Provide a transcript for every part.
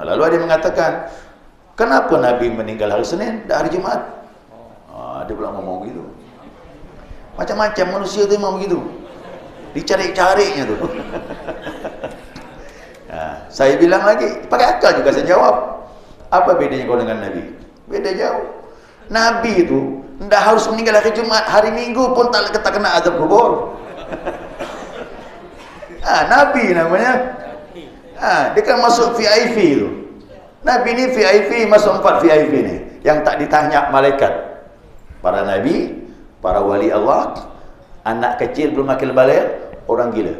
Lalu ada yang mengatakan, kenapa Nabi meninggal hari Senin dan hari Jumaat? Dia pula ngomong begitu. Macam-macam manusia tu memang begitu. Dicari-carinya tu. Saya bilang lagi, pakai akal juga saya jawab. Apa bedanya kau dengan Nabi? Beda jauh. Nabi itu tidak harus meninggal hari Jumat, hari Minggu pun tak kena azab kubur. Nabi namanya. Dia kan masuk VIP tu. Nabi ni VIP, masuk 4 VIP ni yang tak ditanya malaikat. Para nabi, para wali Allah, anak kecil belum akil baligh, orang gila.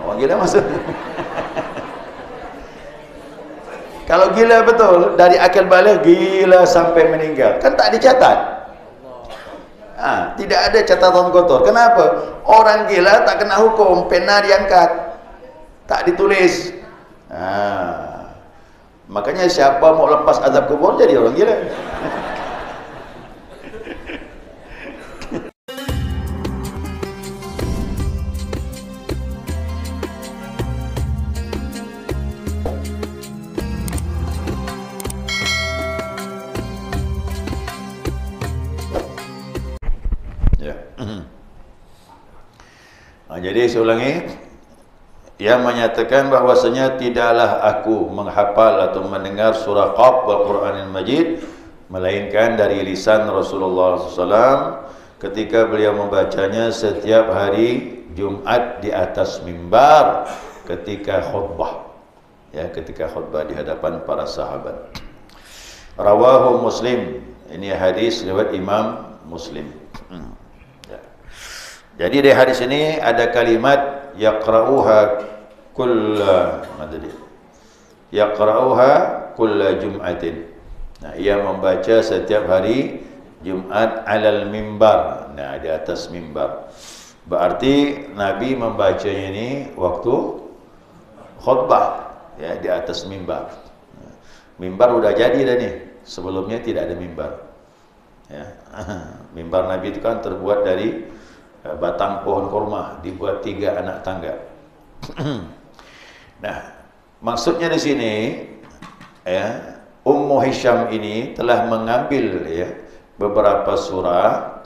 Orang gila masuk. Kalau gila betul, dari akil baligh gila sampai meninggal, kan tak dicatat. Tidak ada catatan kotor. Kenapa? Orang gila tak kena hukum, pena diangkat, tak ditulis. Makanya siapa mau lepas azab kubur jadi orang gila. Jadi saya ulangi, yang menyatakan bahwasanya tidaklah aku menghafal atau mendengar surah Qaf wal Quranil Majid melainkan dari lisan Rasulullah SAW ketika beliau membacanya setiap hari Jumat di atas mimbar ketika khutbah, ketika khutbah di hadapan para sahabat. Rawahu Muslim, ini hadis riwayat Imam Muslim. Jadi di hadis ini ada kalimat yaqra'uha kulla jum'atin. Ia membaca setiap hari Jumat alal mimbar. Di atas mimbar. Berarti Nabi membacanya ini waktu khutbah, di atas mimbar. Mimbar udah jadi dah nih. Sebelumnya tidak ada mimbar. Mimbar Nabi itu kan terbuat dari batang pohon kurma, dibuat 3 anak tangga. Maksudnya di sini Ummu Hisham ini telah mengambil beberapa surah,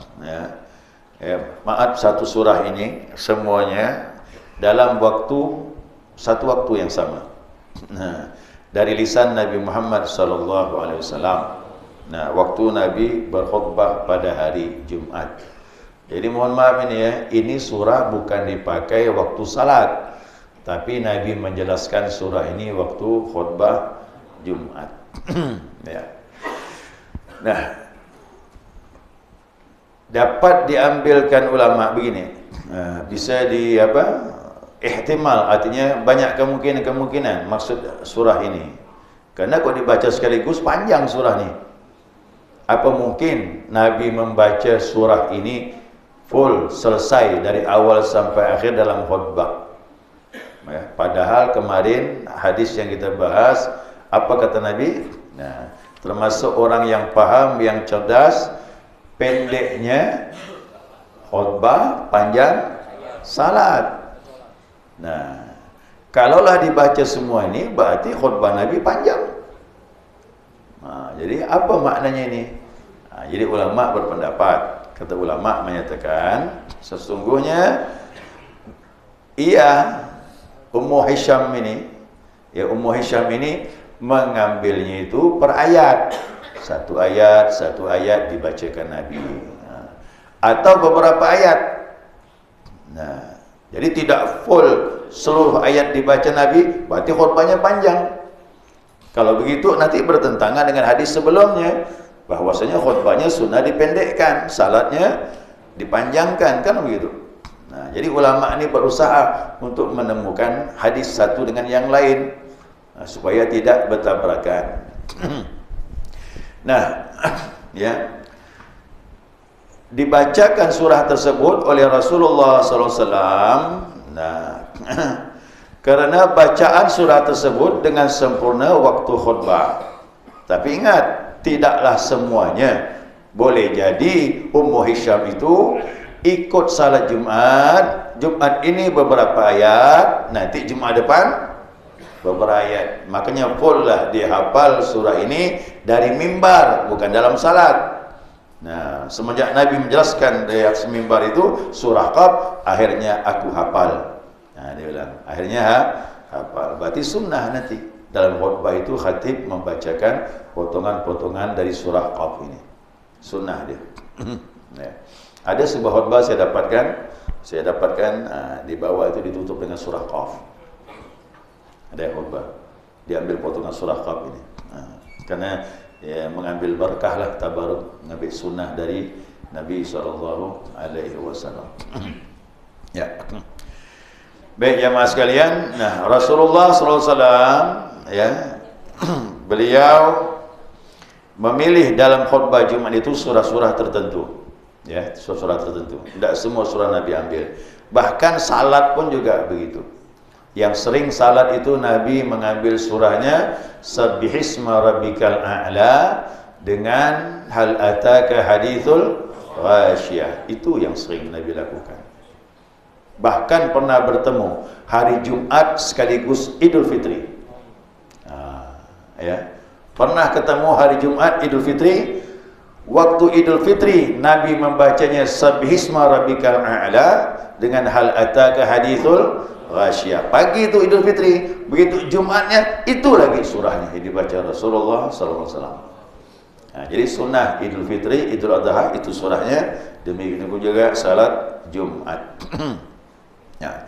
satu surah ini semuanya dalam satu waktu yang sama. Dari lisan Nabi Muhammad SAW. Waktu Nabi berkhutbah pada hari Jumat. Jadi mohon maaf ini surah bukan dipakai waktu salat, tapi Nabi menjelaskan surah ini waktu khutbah Jumat. Dapat diambilkan ulama begini, bisa ihtimal, artinya banyak kemungkinan maksud surah ini. Karena kalau dibaca sekaligus panjang surah ini. Apa mungkin Nabi membaca surah ini full, selesai dari awal sampai akhir dalam khutbah? Padahal kemarin hadis yang kita bahas, apa kata Nabi? Termasuk orang yang paham, yang cerdas, pendeknya khutbah, panjang salat. Kalaulah dibaca semua ini, berarti khutbah Nabi panjang. Jadi apa maknanya ini? Jadi ulama berpendapat. Kata ulama menyatakan sesungguhnya Ummu Hisham ini mengambilnya itu per ayat. Satu ayat dibacakan Nabi. Atau beberapa ayat. Jadi tidak full seluruh ayat dibaca Nabi, berarti khutbahnya panjang. Kalau begitu nanti bertentangan dengan hadis sebelumnya, bahwasanya khutbahnya sunnah dipendekkan, salatnya dipanjangkan, kan begitu. Jadi ulama ini berusaha untuk menemukan hadis satu dengan yang lain, supaya tidak bertabrakan. Dibacakan surah tersebut oleh Rasulullah SAW. Karena bacaan surah tersebut dengan sempurna waktu khutbah. Tapi ingat, tidaklah semuanya. Boleh jadi Ummu Hisham itu ikut salat Jumat ini beberapa ayat, nanti Jumat depan beberapa ayat. Makanya full lah dihafal surah ini dari mimbar, bukan dalam salat. Nah, semenjak Nabi menjelaskan dari atas mimbar itu surah Qaf, akhirnya aku hafal. Nah, dia bilang, akhirnya hafal. Berarti sunnah nanti dalam khutbah itu khatib membacakan potongan-potongan dari surah Qaf ini. Sunnah dia. Ya. Ada sebuah khutbah saya dapatkan di bawah itu ditutup dengan surah Qaf. Ada khutbah diambil potongan surah Qaf ini. Karena ya, mengambil berkah lah, tabaruk, mengambil sunnah dari Nabi SAW. Ya. Baik jamaah sekalian, nah Rasulullah SAW ya, beliau memilih dalam khutbah Jumat itu surah-surah tertentu, ya, surah-surah tertentu. Tidak semua surah Nabi ambil. Bahkan salat pun juga begitu. Yang sering salat itu Nabi mengambil surahnya Sabbihisma rabbikal a'la dengan hal ataka hadithul ghasyiyah. Itu yang sering Nabi lakukan. Bahkan pernah bertemu hari Jumat sekaligus Idul Fitri. Ya. Pernah ketemu hari Jumat Idul Fitri. Waktu Idul Fitri Nabi membacanya Sabbihisma rabbikal a'la dengan hal ataka hadithul ghasyiyah. Pagi itu Idul Fitri, begitu Jumatnya itu lagi surahnya yang dibaca Rasulullah SAW. Nah, jadi sunnah Idul Fitri, Idul Adha itu surahnya, demikian juga salat Jumat. Ya.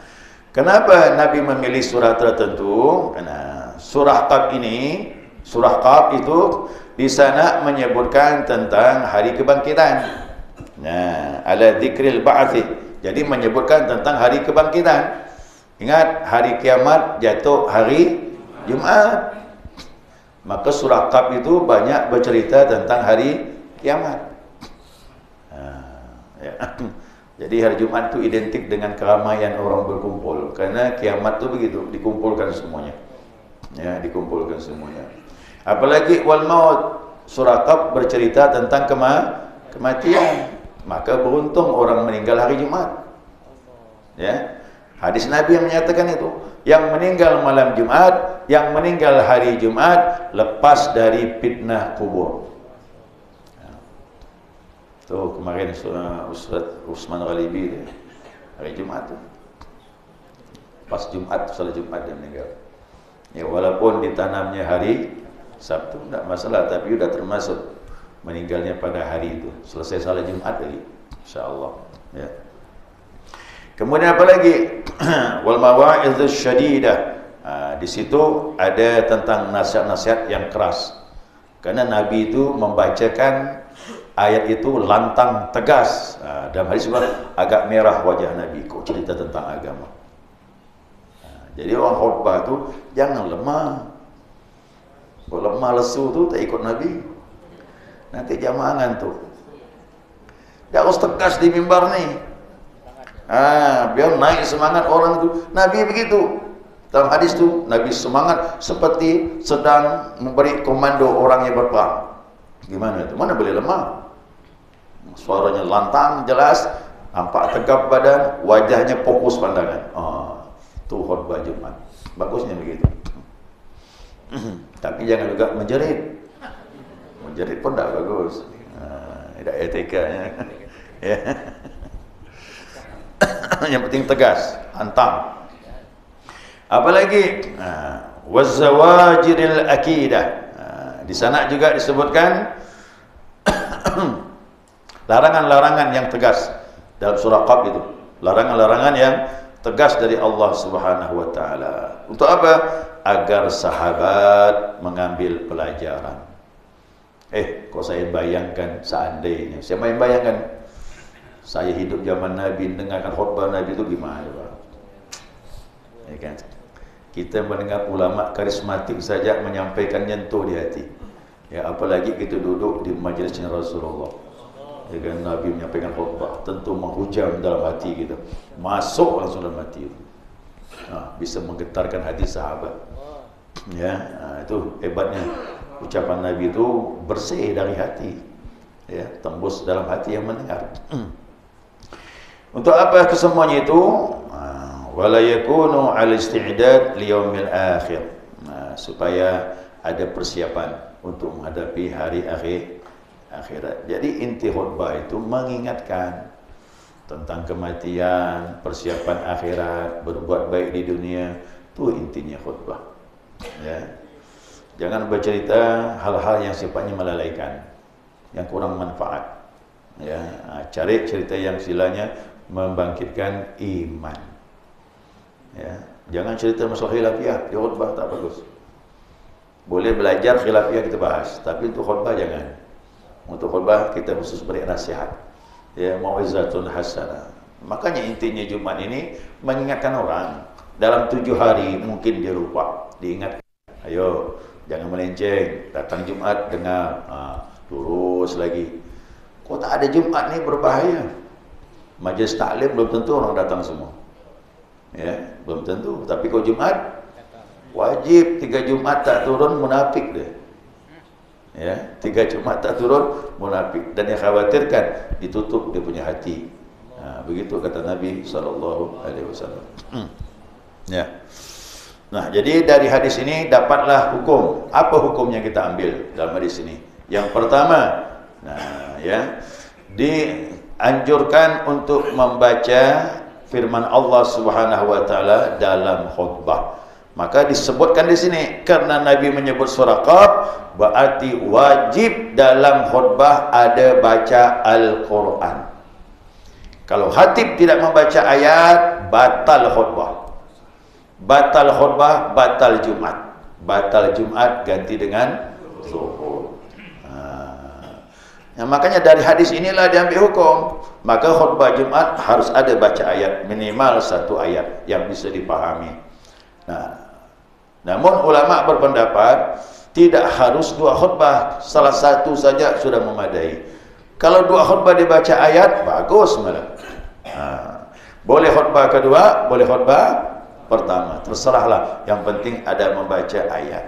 Kenapa Nabi memilih surah tertentu? Karena surah Qaf ini, surah Qaf itu di sana menyebutkan tentang hari kebangkitan. Nah, ala dzikril ba'tsih. Jadi menyebutkan tentang hari kebangkitan. Ingat, hari kiamat jatuh hari Jumat. Maka surah Qaf itu banyak bercerita tentang hari kiamat. Ya. Jadi hari Jumat itu identik dengan keramaian orang berkumpul. Karena kiamat itu begitu, dikumpulkan semuanya. Ya, dikumpulkan semuanya. Apalagi wal maut, surah Qaf bercerita tentang kematian. Maka beruntung orang meninggal hari Jumat. Ya. Hadis Nabi yang menyatakan itu, yang meninggal malam Jumat, yang meninggal hari Jumat lepas dari fitnah kubur. Tuh kemarin Ustaz Usman Ghalibi hari Jumat tuh. Pas Jumat, salat Jumat dia meninggal. Ya walaupun ditanamnya hari Sabtu tidak masalah, tapi sudah termasuk meninggalnya pada hari itu. Selesai salat Jumat lagi, insyaallah. Ya. Kemudian apa lagi? Wal mawa'idzus syadidah. Di situ ada tentang nasihat-nasihat yang keras. Karena Nabi itu membacakan ayat itu lantang tegas. Dalam hadis agak merah wajah Nabi kok cerita tentang agama. Jadi orang khutbah itu jangan lemah. Kalau lemah lesu tu tak ikut Nabi, nanti jamaah ngantuk. Dia harus tegas di mimbar ni. Biar naik semangat orang itu. Nabi begitu. Dalam hadis tu Nabi semangat seperti sedang memberi komando orang yang berperang. Gimana itu? Mana boleh lemah? Suaranya lantang, jelas, nampak tegap badan, wajahnya fokus pandangan. Itu khutbah Jumat. Bagusnya begitu. Tapi jangan juga menjerit. Menjerit pun tak bagus. Tidak etikanya. Ya. Yang penting tegas, hantam. Apalagi wazawajiril akidah. Di sana juga disebutkan larangan-larangan yang tegas dalam surah Qaf itu. Larangan-larangan yang tegas dari Allah Subhanahu wa taala. Untuk apa? Agar sahabat mengambil pelajaran. Kok saya bayangkan seandainya. Siapa yang bayangkan? Saya hidup zaman Nabi, dengarkan khutbah Nabi itu gimana, Pak? Ya kan? Kita mendengar ulama karismatik saja menyampaikan nyentuh di hati. Ya, apalagi kita duduk di majlisnya Rasulullah. Ya kan, Nabi menyampaikan khutbah, tentu menghujam dalam hati kita. Masuk langsung dalam hati itu. Bisa menggetarkan hati sahabat. Ya, itu hebatnya. Ucapan Nabi itu bersih dari hati. Ya, tembus dalam hati yang mendengar. Untuk apa kesemuanya itu? Wala yakunu al-isti'dad liyaumil akhir. supaya ada persiapan untuk menghadapi hari akhirat. Jadi inti khutbah itu mengingatkan tentang kematian, persiapan akhirat, berbuat baik di dunia. Itu intinya khutbah. Ya. Jangan bercerita hal-hal yang sifatnya melalaikan, yang kurang manfaat. Ya, cari cerita yang silanya membangkitkan iman. Ya, jangan cerita masalah khilafiyah di khutbah, tak bagus. Boleh belajar khilafiyah kita bahas, tapi untuk khutbah jangan. Untuk khutbah kita khusus beri nasihat. Ya, mau'izatun hasanah. Makanya intinya Jumat ini mengingatkan orang. Dalam 7 hari mungkin dia lupa, diingatkan. Ayo, jangan melenceng. Datang Jumat dengar, lurus lagi. Kok tak ada Jumat ni berbahaya. Majlis taklim belum tentu orang datang semua. Ya, belum tentu. Tapi kalau Jumat wajib 3 Jumat tak turun munafik dia. Ya, 3 Jumat tak turun munafik, dan yang khawatirkan ditutup dia punya hati. Begitu kata Nabi SAW. Ya. Nah, jadi dari hadis ini dapatlah hukum. Apa hukumnya kita ambil dalam hadis ini? Yang pertama, ya, dianjurkan untuk membaca firman Allah Subhanahu wa taala dalam khutbah. Maka disebutkan di sini karena Nabi menyebut surah Qaf, berarti wajib dalam khutbah ada baca Al-Quran. Kalau khatib tidak membaca ayat, batal khutbah. Batal khutbah, batal Jumat. Batal Jumat ganti dengan zuhur. Makanya dari hadis inilah diambil hukum. Maka khutbah Jumat harus ada baca ayat, minimal 1 ayat yang bisa dipahami. Namun ulama berpendapat tidak harus 2 khutbah, salah satu saja sudah memadai. Kalau 2 khutbah dibaca ayat, bagus malah. Boleh khutbah kedua, boleh khutbah pertama, terserahlah. Yang penting ada membaca ayat.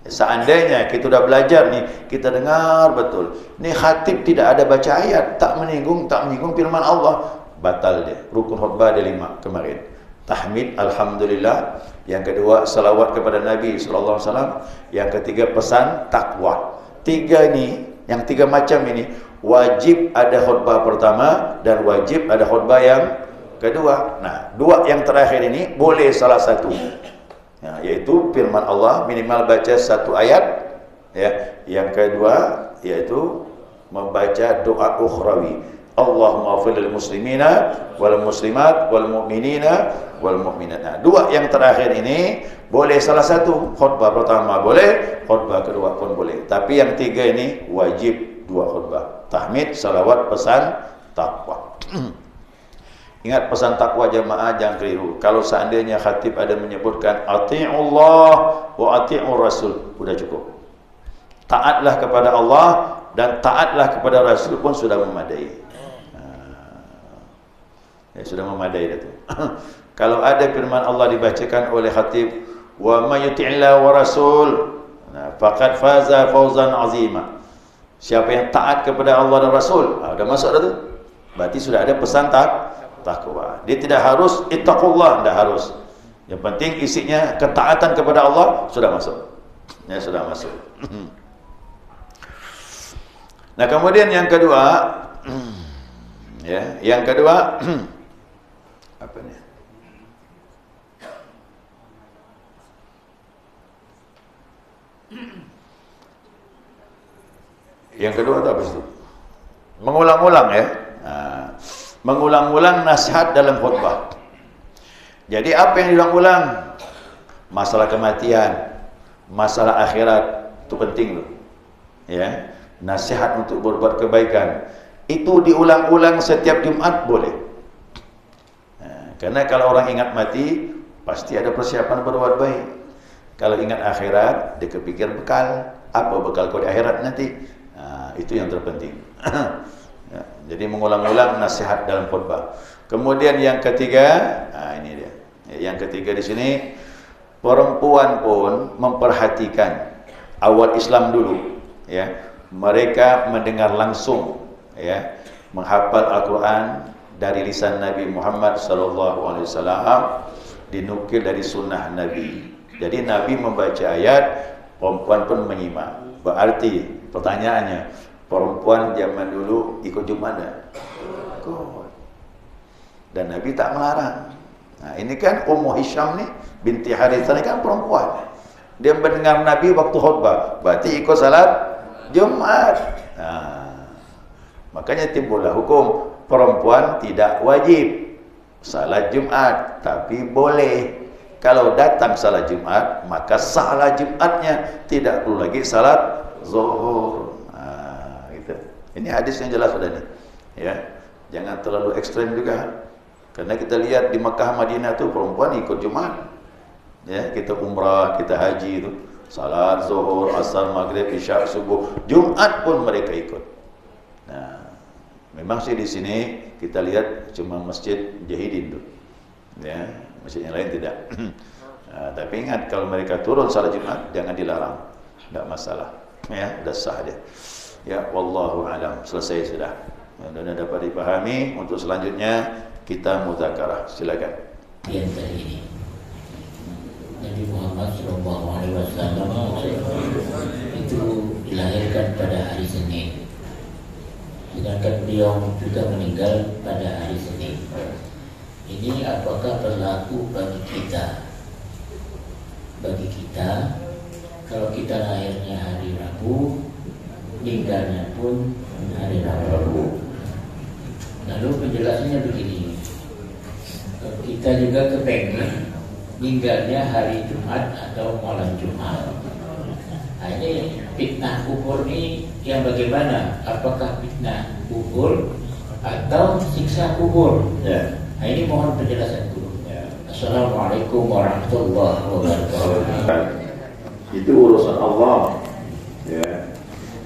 Seandainya kita sudah belajar nih, kita dengar betul, ni khatib tidak ada baca ayat, tak menyinggung firman Allah, batal dia. Rukun khutbah ada 5 kemarin. Tahmid, alhamdulillah. Yang kedua, salawat kepada Nabi SAW. Yang ketiga, pesan takwa. 3 ini, yang 3 macam ini, wajib ada khutbah pertama dan wajib ada khutbah yang kedua. Nah, 2 yang terakhir ini boleh salah satu. Ya, yaitu firman Allah, minimal baca 1 ayat. Ya, yang kedua yaitu membaca doa ukhrawi. Allahumma ighfir lil muslimina wal muslimat wal mu'minina wal mu'minat. Nah, 2 yang terakhir ini boleh salah satu. Khutbah pertama boleh, khutbah kedua pun boleh. Tapi yang 3 ini wajib 2 khutbah. Tahmid, salawat, pesan takwa. Ingat pesan takwa jamaah, jangan keliru. Kalau seandainya khatib ada menyebutkan ati'ullah wa ati'ur rasul, sudah cukup. Taatlah kepada Allah dan taatlah kepada Rasul pun sudah memadai. Ya, sudah memadai itu. Kalau ada firman Allah dibacakan oleh khatib, wa may yuti'illah wa rasul, faqad faza fawzan azima. Siapa yang taat kepada Allah dan Rasul, sudah masuk dah tu. Berarti sudah ada pesan takwa. Dia tidak harus ittaqullah, tidak harus. Yang penting isinya ketaatan kepada Allah sudah masuk. Ya, sudah masuk. Nah, kemudian yang kedua, ya, yang kedua apa ni? Yang kedua itu apa itu? Mengulang-ulang, ya. Mengulang-ulang nasihat dalam khutbah. Jadi apa yang diulang-ulang? Masalah kematian, masalah akhirat, itu penting loh. Ya, nasihat untuk berbuat kebaikan itu diulang-ulang setiap Jumat boleh. Karena kalau orang ingat mati, pasti ada persiapan berbuat baik. Kalau ingat akhirat, dia kepikir bekal. Apa bekal kau di akhirat nanti? Itu yang terpenting. Ya, jadi mengulang-ulang nasihat dalam khutbah. Kemudian yang ketiga, ini dia. Yang ketiga di sini, perempuan pun memperhatikan. Awal Islam dulu, ya, mereka mendengar langsung, ya, menghafal Al-Quran dari lisan Nabi Muhammad SAW, dinukil dari sunnah Nabi. Jadi Nabi membaca ayat, perempuan pun menyimak. Berarti pertanyaannya, perempuan zaman dulu ikut Jumat tak? Ikut. Dan Nabi tak melarang. Nah, ini kan Ummu Hisham ni binti Harithah ni kan perempuan. Dia mendengar Nabi waktu khutbah, berarti ikut salat Jumat. Nah, makanya timbullah hukum perempuan tidak wajib salat Jumat, tapi boleh. Kalau datang salat Jumat, maka salat Jumatnya, tidak perlu lagi salat zuhur. Nah, gitu. Ini hadis yang jelas sudah ni. Ya, jangan terlalu ekstrem juga. Karena kita lihat di Makkah Madinah tu perempuan ikut Jumat. Ya, kita umrah, kita haji itu, salat zuhur, asar, maghrib, isya, subuh, Jumat pun mereka ikut. Nah, memang sih di sini kita lihat cuma masjid Mujahidin tu. Ya, masjid yang lain tidak. Nah, tapi ingat kalau mereka turun salat Jumat jangan dilarang. Enggak masalah. Ya, dah sah dia. Ya, wallahu alam. Selesai sudah. Mudah-mudahan dapat dipahami. Untuk selanjutnya kita muzakarah. Silakan. Yang tadi ini Nabi Muhammad SAW itu dilahirkan pada hari Senin, sedangkan beliau juga meninggal pada hari Senin. Ini apakah berlaku bagi kita? Bagi kita, kalau kita lahirnya hari Rabu, meninggalnya pun hari Rabu. Lalu penjelasannya begini, kita juga kepengen meninggalnya hari Jumat atau malam Jumat. Nah, ini fitnah kubur ini yang bagaimana? Apakah fitnah kubur atau siksa kubur? Ya. Nah, ini mohon penjelasan dulu. Ya. Assalamualaikum warahmatullahi wabarakatuh. Itu urusan Allah. Ya.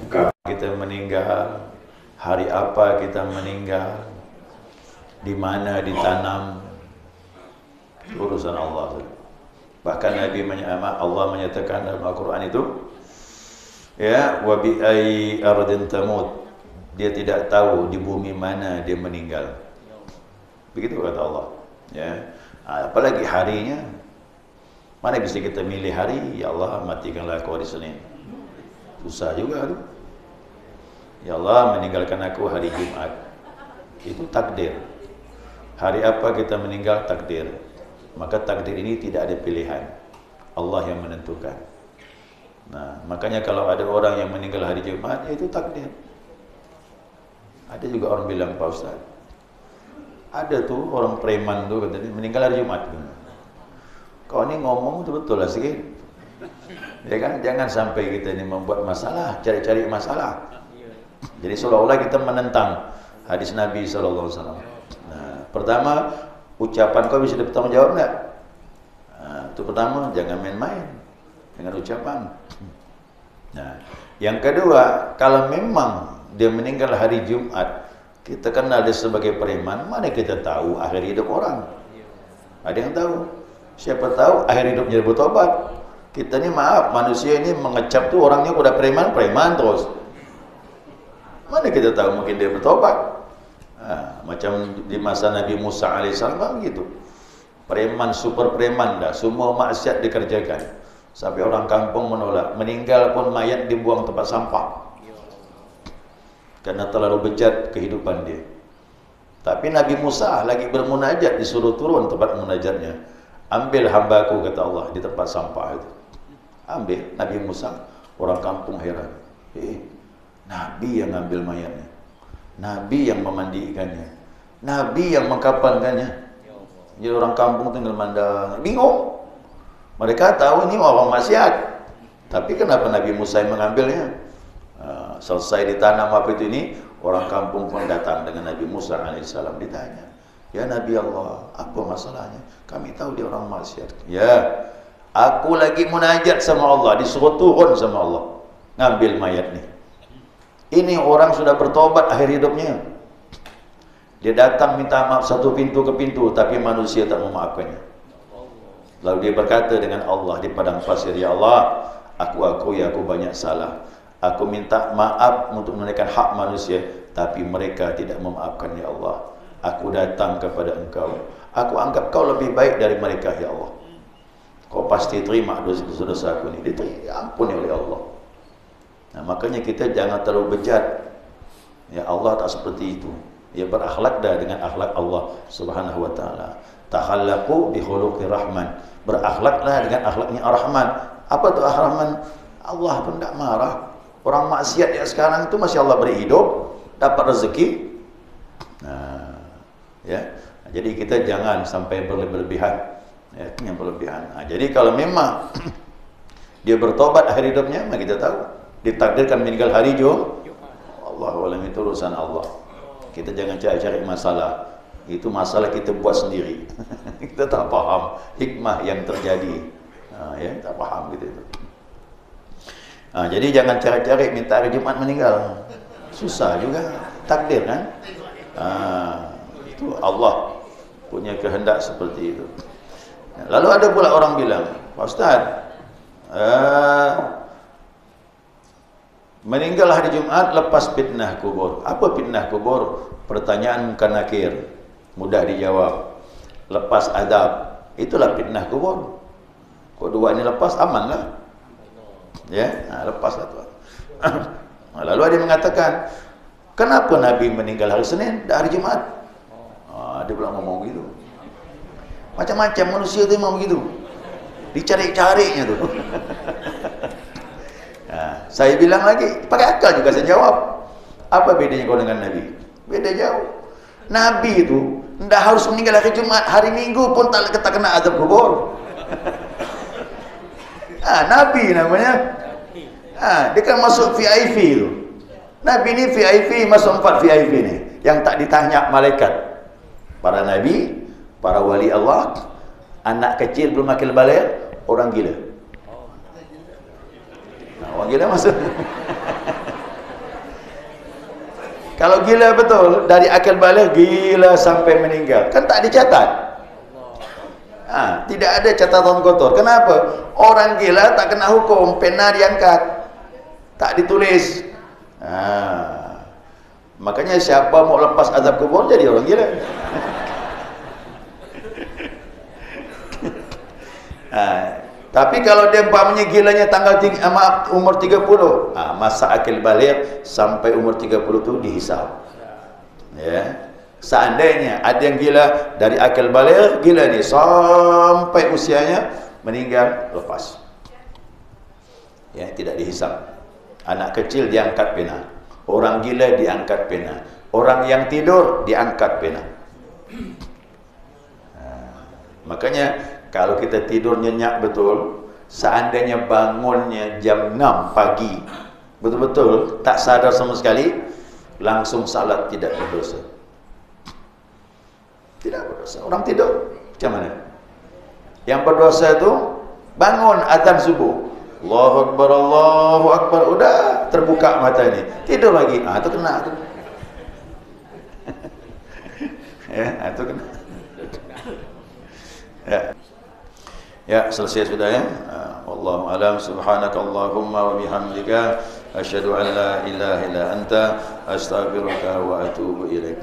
Kapan kita meninggal, hari apa kita meninggal, di mana ditanam, urusan Allah. Bahkan Nabi Allah menyatakan dalam Al-Quran itu, ya, wa bi ayyi ardin tamut, dia tidak tahu di bumi mana dia meninggal. Begitu kata Allah. Ya, apalagi harinya. Mana bisa kita milih hari? Ya Allah, matikanlah aku hari Senin. Susah juga tu. Ya Allah, meninggalkan aku hari Jumat. Itu takdir. Hari apa kita meninggal, takdir. Maka takdir ini tidak ada pilihan. Allah yang menentukan. Nah, makanya kalau ada orang yang meninggal hari Jumat, itu takdir. Ada juga orang bilang, Pak Ustaz, ada tuh orang preman tuh katanya meninggal hari Jumat. Kau ini ngomong betul-betul lah sikit. Ya kan, jangan sampai kita ini membuat masalah, cari-cari masalah. Jadi seolah-olah kita menentang hadis Nabi SAW. Nah, pertama, ucapan kau bisa bertanggung jawab enggak? Nah, itu pertama, jangan main-main dengan ucapan. Nah, yang kedua, kalau memang dia meninggal hari Jumat, kita kenal dia sebagai preman, mana kita tahu akhir hidup orang? Ada yang tahu? Siapa tahu akhir hidupnya bertobat. Kita ni maaf, manusia ini mengecap tu orangnya udah preman terus. Mana kita tahu, mungkin dia bertobat. Macam di masa Nabi Musa alaihissalam begitu. Preman, super preman dah, semua maksiat dikerjakan. Sampai orang kampung menolak, meninggal pun mayat dibuang tempat sampah. Karena terlalu bejat kehidupan dia. Tapi Nabi Musa lagi bermunajat, disuruh turun tempat munajatnya. Ambil hambaku, kata Allah, di tempat sampah itu. Ambil Nabi Musa, orang kampung heran. Nabi yang ambil mayatnya, Nabi yang memandikannya, Nabi yang mengkapankannya. Jadi orang kampung tinggal mandang, bingung. Mereka tahu ini orang maksiat, tapi kenapa Nabi Musa yang mengambilnya? Selesai ditanam apa itu ini, orang kampung pun datang dengan Nabi Musa alaihissalam, ditanya, ya Nabi Allah, apa masalahnya? Kami tahu dia orang maksiat. Ya, aku lagi munajat sama Allah, disuruh turun sama Allah, ngambil mayat ni. Ini orang sudah bertobat akhir hidupnya. Dia datang minta maaf satu pintu ke pintu, tapi manusia tak memaafkannya. Lalu dia berkata dengan Allah di padang pasir, ya Allah, aku akui aku banyak salah. Aku minta maaf untuk menunaikan hak manusia, tapi mereka tidak memaafkan, ya Allah. Aku datang kepada Engkau. Aku anggap Kau lebih baik dari mereka, ya Allah. kau pasti terima dosa-dosa aku ni. Diampuni oleh Allah. Nah, makanya kita jangan terlalu bejat. Ya, Allah tak seperti itu. Ya, berakhlak dah dengan akhlak Allah Subhanahu wa taala. Takhallaqu bi khuluqir rahman. Berakhlaklah dengan akhlaknya Ar-Rahman. Apa tu Ar-Rahman? Allah pun tak marah. Orang maksiat yang sekarang tu masih Allah beri hidup, dapat rezeki. Nah, ya. Jadi kita jangan sampai berlebihan. Ya, yang berlebihan. Nah, jadi kalau memang dia bertobat akhir hidupnya, maka kita tahu ditakdirkan meninggal hari Jumat. Allah alam, itu urusan Allah. Kita jangan cari-cari masalah. Itu masalah kita buat sendiri. Kita tak faham hikmah yang terjadi. Ya, tak faham gitu itu. Jadi jangan cari-cari minta hari Jumat meninggal. Susah juga, takdir kan? Itu Allah punya kehendak seperti itu. Lalu ada pula orang bilang, Pak Ustaz, meninggal hari Jumat lepas fitnah kubur. Apa fitnah kubur? Pertanyaan bukan nakir, mudah dijawab. Lepas adab, itulah fitnah kubur. Kau dua ini lepas, aman lah. Ya, lepaslah tuan. Lalu ada yang mengatakan, kenapa Nabi meninggal hari Senin dan hari Jumat? Dia pula ngomong begitu. Macam-macam manusia tu memang begitu. Dicari-carinya tu. Saya bilang lagi, pakai akal juga saya jawab. Apa bedanya kau dengan Nabi? Beda jauh. Nabi itu tidak harus meninggal hari Jumat, hari Minggu pun tak kena azab kubur. Nabi namanya. Dia kan masuk VIP tu. Nabi ni VIP, masuk 4 VIP ni, yang tak ditanya malaikat. Para nabi, para wali Allah, anak kecil belum akil baligh, orang gila. Orang gila masuk. Kalau gila betul, dari akil baligh gila sampai meninggal, kan tak dicatat. Tidak ada catatan kotor. Kenapa? Orang gila tak kena hukum, pena diangkat, tak ditulis. Makanya siapa mau lepas azab kubur jadi orang gila. Tapi kalau dia umpamanya gilanya umur 30, masa akil baligh sampai umur 30 tu dihisab. Ya. Seandainya ada yang gila dari akil baligh, gila ni sampai usianya meninggal, lepas. Ya, tidak dihisab. Anak kecil diangkat pena. Orang gila diangkat pena. Orang yang tidur diangkat pena. Makanya kalau kita tidur nyenyak betul, seandainya bangunnya jam 6 pagi, betul-betul tak sadar sama sekali, langsung salat tidak berdosa. Tidak berdosa. Orang tidur macam mana? Yang berdosa itu bangun azan subuh, Allahu Akbar, Allahu Akbar, udah terbuka mata ini, tidur lagi, itu kena tu. Ya, itu kena. Ya, selesai sudah ya. Wallahu a'lam. Subhanakallahumma wa bihamdika asyhadu an la ilaha illa anta astaghfiruka wa atubu ilaik.